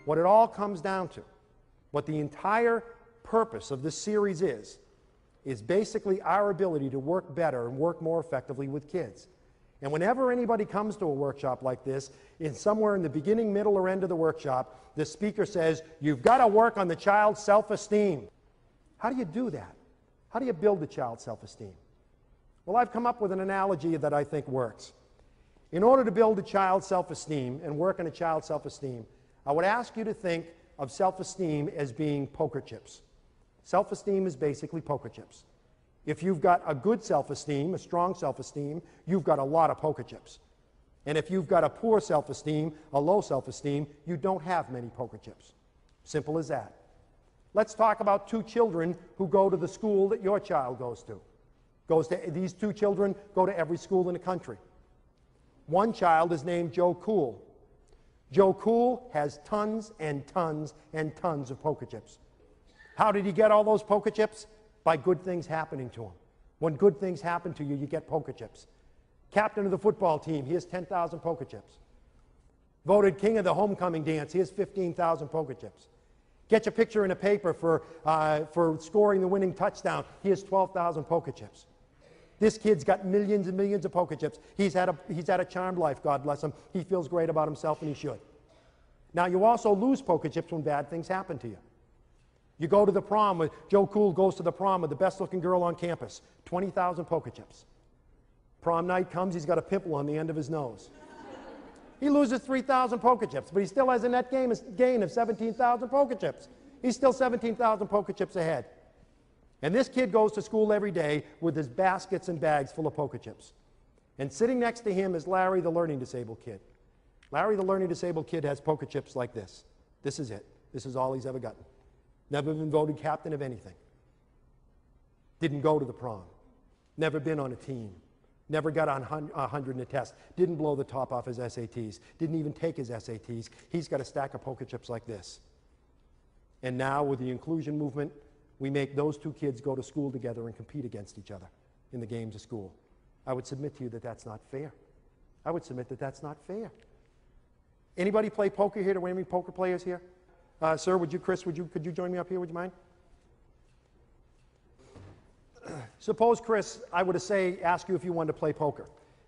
what it all comes down to, what the entire purpose of this series is basically our ability to work better and work more effectively with kids. And whenever anybody comes to a workshop like this, somewhere in the beginning, middle, or end of the workshop, the speaker says, you've got to work on the child's self-esteem. How do you do that? How do you build the child's self-esteem? Well, I've come up with an analogy that I think works. In order to build a child's self-esteem and work on a child's self-esteem, I would ask you to think of self-esteem as being poker chips. Self-esteem is basically poker chips. If you've got a good self-esteem, a strong self-esteem, you've got a lot of poker chips. And if you've got a poor self-esteem, a low self-esteem, you don't have many poker chips. Simple as that. Let's talk about two children who go to the school that your child goes to. These two children go to every school in the country. One child is named Joe Cool. Joe Cool has tons and tons and tons of poker chips. How did he get all those poker chips? By good things happening to him. When good things happen to you, you get poker chips. Captain of the football team, he has 10,000 poker chips. Voted king of the homecoming dance, he has 15,000 poker chips. Get your picture in a paper for scoring the winning touchdown, he has 12,000 poker chips. This kid's got millions and millions of poker chips. He's had a charmed life, God bless him. He feels great about himself, and he should. Now, you also lose poker chips when bad things happen to you. You go to the prom, Joe Cool goes to the prom with the best-looking girl on campus, 20,000 poker chips. Prom night comes, he's got a pimple on the end of his nose. He loses 3,000 poker chips, but he still has a net gain of 17,000 poker chips. He's still 17,000 poker chips ahead. And this kid goes to school every day with his baskets and bags full of poker chips. And sitting next to him is Larry, the learning disabled kid. Larry, the learning disabled kid, has poker chips like this. This is it. This is all he's ever gotten. Never been voted captain of anything. Didn't go to the prom. Never been on a team. Never got on 100 in a test. Didn't blow the top off his SATs. Didn't even take his SATs. He's got a stack of poker chips like this. And now with the inclusion movement, we make those two kids go to school together and compete against each other in the games of school. I would submit to you that that's not fair. I would submit that that's not fair. Anybody play poker here? Do we have any poker players here? Sir, Chris, could you join me up here? Would you mind? Suppose, Chris, I were to ask you if you wanted to play poker.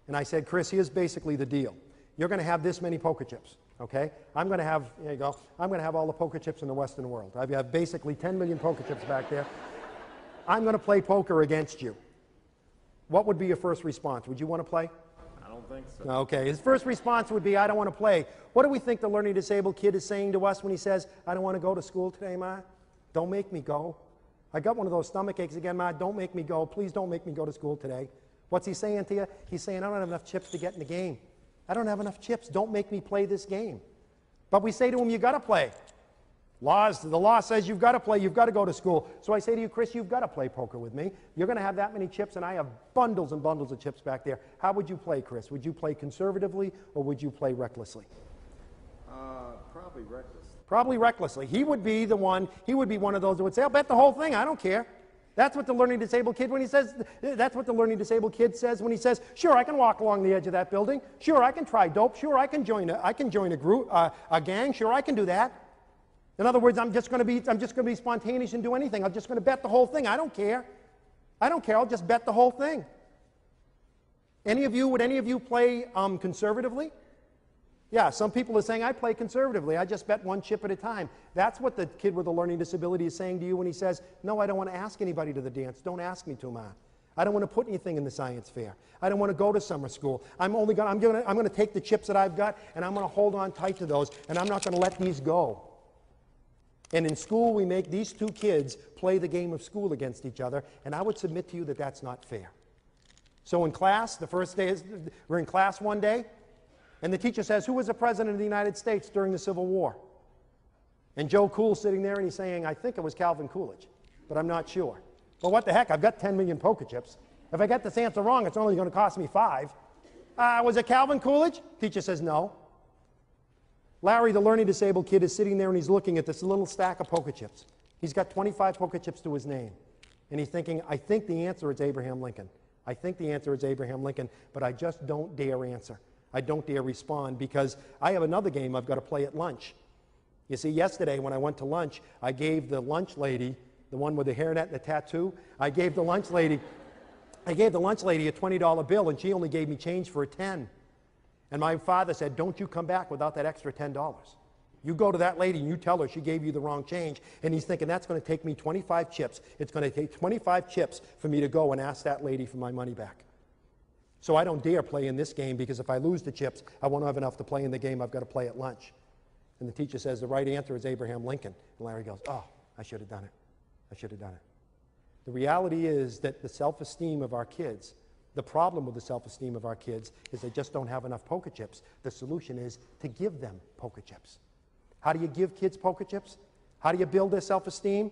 And I said, Chris, here's basically the deal. You're going to have this many poker chips, okay? I'm going to have, there you go, I'm going to have all the poker chips in the Western world. I have basically 10 million poker chips back there. I'm going to play poker against you. What would be your first response? Would you want to play? I don't think so. Okay, his first response would be, I don't want to play. What do we think the learning disabled kid is saying to us when he says, I don't want to go to school today, Ma? Don't make me go. I got one of those stomach aches again, Ma. Don't make me go. Please don't make me go to school today. What's he saying to you? He's saying, I don't have enough chips to get in the game. I don't have enough chips. Don't make me play this game. But we say to him, you got to play. The law says you've got to play. You've got to go to school. So I say to you, Chris, you've got to play poker with me. You're going to have that many chips, and I have bundles and bundles of chips back there. How would you play, Chris? Would you play conservatively, or would you play recklessly? Probably recklessly. Probably recklessly. He would be one of those that would say, I'll bet the whole thing. I don't care. That's what the learning disabled kid that's what the learning disabled kid says when he says, sure, I can walk along the edge of that building. Sure, I can try dope. Sure, I can join a group, a gang. Sure, I can do that. In other words, I'm just going to be spontaneous and do anything. I'm just going to bet the whole thing. I don't care. I don't care. I'll just bet the whole thing. Would any of you play conservatively? Yeah, some people are saying, I play conservatively. I just bet one chip at a time. That's what the kid with a learning disability is saying to you when he says, no, I don't want to ask anybody to the dance. Don't ask me to, Ma. I don't want to put anything in the science fair. I don't want to go to summer school. I'm going to take the chips that I've got, and I'm going to hold on tight to those, and I'm not going to let these go. And in school, we make these two kids play the game of school against each other, and I would submit to you that that's not fair. So in class, the first day, we're in class one day, and the teacher says, who was the president of the United States during the Civil War? And Joe Cool's sitting there, and he's saying, I think it was Calvin Coolidge, but I'm not sure. Well, what the heck? I've got 10 million poker chips. If I get this answer wrong, it's only going to cost me 5. Was it Calvin Coolidge? Teacher says no. Larry, the learning disabled kid, is sitting there, and he's looking at this little stack of poker chips. He's got 25 poker chips to his name. And he's thinking, I think the answer is Abraham Lincoln. I think the answer is Abraham Lincoln, but I just don't dare answer. I don't dare respond because I have another game I've got to play at lunch. You see, yesterday when I went to lunch, I gave the lunch lady, the one with the hairnet and the tattoo, I gave the lunch lady a $20 bill, and she only gave me change for a 10. And my father said, don't you come back without that extra $10. You go to that lady and you tell her she gave you the wrong change. And he's thinking, that's going to take me 25 chips. It's going to take 25 chips for me to go and ask that lady for my money back. So I don't dare play in this game, because if I lose the chips, I won't have enough to play in the game I've got to play at lunch. And the teacher says, the right answer is Abraham Lincoln. And Larry goes, oh, I should have done it. I should have done it. The reality is that the self-esteem of our kids, the problem with the self-esteem of our kids is they just don't have enough poker chips. The solution is to give them poker chips. How do you give kids poker chips? How do you build their self-esteem?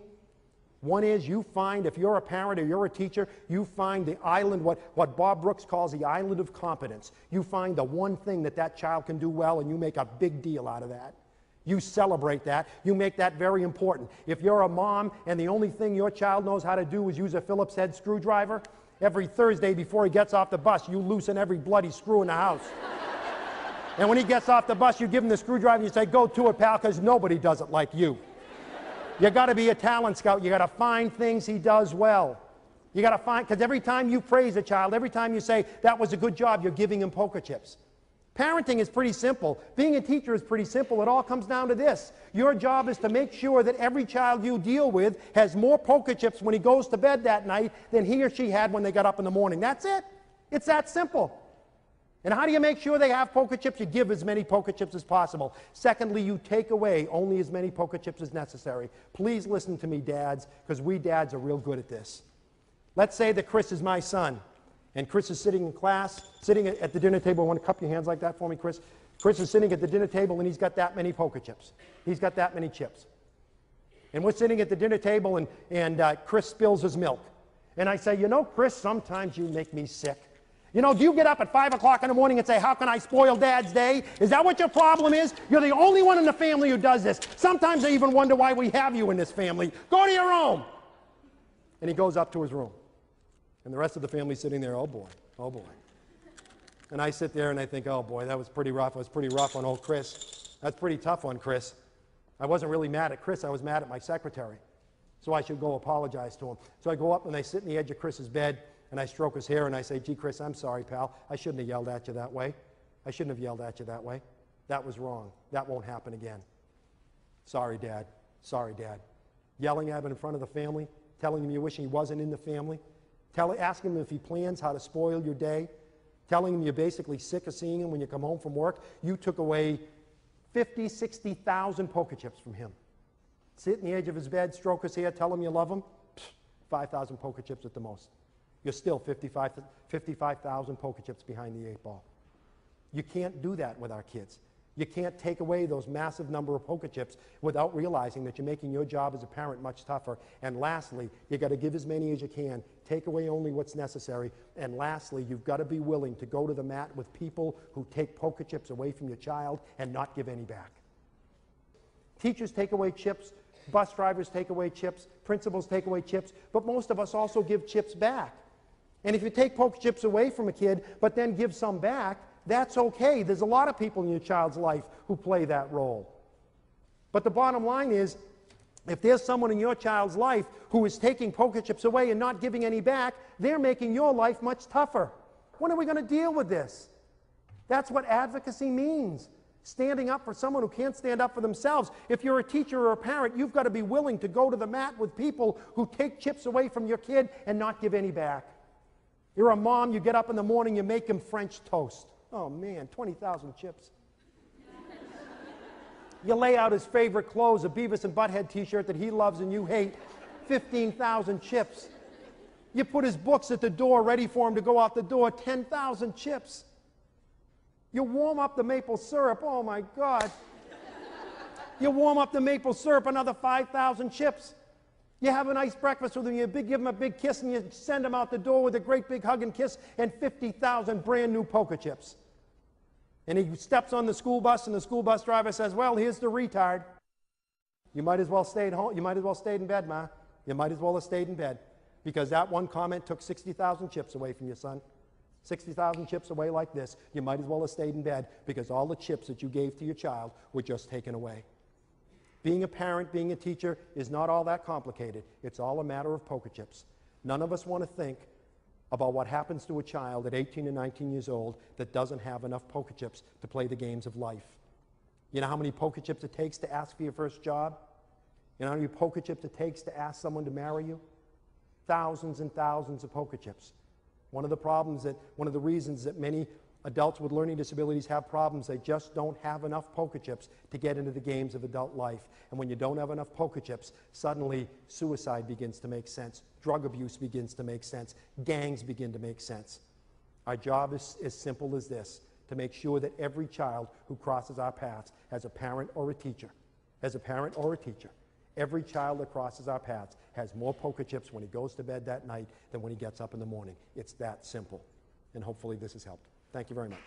One is you find, if you're a parent or you're a teacher, you find the island, what Bob Brooks calls the island of competence. You find the one thing that that child can do well, and you make a big deal out of that. You celebrate that. You make that very important. If you're a mom and the only thing your child knows how to do is use a Phillips head screwdriver, every Thursday before he gets off the bus, you loosen every bloody screw in the house. And when he gets off the bus, you give him the screwdriver and you say, go to it, pal, because nobody does it like you. You got to be a talent scout. You got to find things he does well. You got to find, because every time you praise a child, every time you say, that was a good job, you're giving him poker chips. Parenting is pretty simple. Being a teacher is pretty simple. It all comes down to this. Your job is to make sure that every child you deal with has more poker chips when he goes to bed that night than he or she had when they got up in the morning. That's it. It's that simple. And how do you make sure they have poker chips? You give as many poker chips as possible. Secondly, you take away only as many poker chips as necessary. Please listen to me, dads, because we dads are real good at this. Let's say that Chris is my son. And Chris is sitting in class, sitting at the dinner table. Want to cup your hands like that for me, Chris? Chris is sitting at the dinner table, and he's got that many poker chips. He's got that many chips. And we're sitting at the dinner table, and Chris spills his milk. And I say, you know, Chris, sometimes you make me sick. You know, do you get up at 5 o'clock in the morning and say, how can I spoil Dad's day? Is that what your problem is? You're the only one in the family who does this. Sometimes I even wonder why we have you in this family. Go to your room. And he goes up to his room. And the rest of the family's sitting there, oh boy, oh boy. And I sit there and I think, oh boy, that was pretty rough. It was pretty rough on old Chris. That's pretty tough on Chris. I wasn't really mad at Chris. I was mad at my secretary. So I should go apologize to him. So I go up and I sit in the edge of Chris's bed and I stroke his hair and I say, gee, Chris, I'm sorry, pal. I shouldn't have yelled at you that way. I shouldn't have yelled at you that way. That was wrong. That won't happen again. Sorry, Dad. Sorry, Dad. Yelling at him in front of the family, telling him you wish he wasn't in the family. Asking him if he plans how to spoil your day, telling him you're basically sick of seeing him when you come home from work. You took away 50, 60,000 poker chips from him. Sit in the edge of his bed, stroke his hair, tell him you love him. 5,000 poker chips at the most. You're still 55,000 poker chips behind the 8 ball. You can't do that with our kids. You can't take away those massive number of poker chips without realizing that you're making your job as a parent much tougher. And lastly, you got to give as many as you can. Take away only what's necessary. And lastly, you've got to be willing to go to the mat with people who take poker chips away from your child and not give any back. Teachers take away chips. Bus drivers take away chips. Principals take away chips. But most of us also give chips back. And if you take poker chips away from a kid, but then give some back, that's okay. There's a lot of people in your child's life who play that role. But the bottom line is, if there's someone in your child's life who is taking poker chips away and not giving any back, they're making your life much tougher. When are we going to deal with this? That's what advocacy means. Standing up for someone who can't stand up for themselves. If you're a teacher or a parent, you've got to be willing to go to the mat with people who take chips away from your kid and not give any back. You're a mom, you get up in the morning, you make him French toast. Oh man, 20,000 chips. You lay out his favorite clothes, a Beavis and Butthead t-shirt that he loves and you hate, 15,000 chips. You put his books at the door ready for him to go out the door, 10,000 chips. You warm up the maple syrup, oh my God. You warm up the maple syrup, another 5,000 chips. You have a nice breakfast with him, you give him a big kiss, and you send him out the door with a great big hug and kiss, and 50,000 brand new poker chips. And he steps on the school bus, and the school bus driver says, well, here's the retard. You might as well stay at home. You might as well stay in bed, Ma. You might as well have stayed in bed. Because that one comment took 60,000 chips away from your son. 60,000 chips away like this. You might as well have stayed in bed because all the chips that you gave to your child were just taken away. Being a parent, being a teacher is not all that complicated. It's all a matter of poker chips. None of us want to think about what happens to a child at 18 and 19 years old that doesn't have enough poker chips to play the games of life. You know how many poker chips it takes to ask for your first job? You know how many poker chips it takes to ask someone to marry you? Thousands and thousands of poker chips. One of the reasons that many adults with learning disabilities have problems, they just don't have enough poker chips to get into the games of adult life. And when you don't have enough poker chips, suddenly suicide begins to make sense, drug abuse begins to make sense, gangs begin to make sense. Our job is as simple as this, to make sure that every child who crosses our paths has a parent or a teacher, every child that crosses our paths has more poker chips when he goes to bed that night than when he gets up in the morning. It's that simple. And hopefully this has helped. Thank you very much.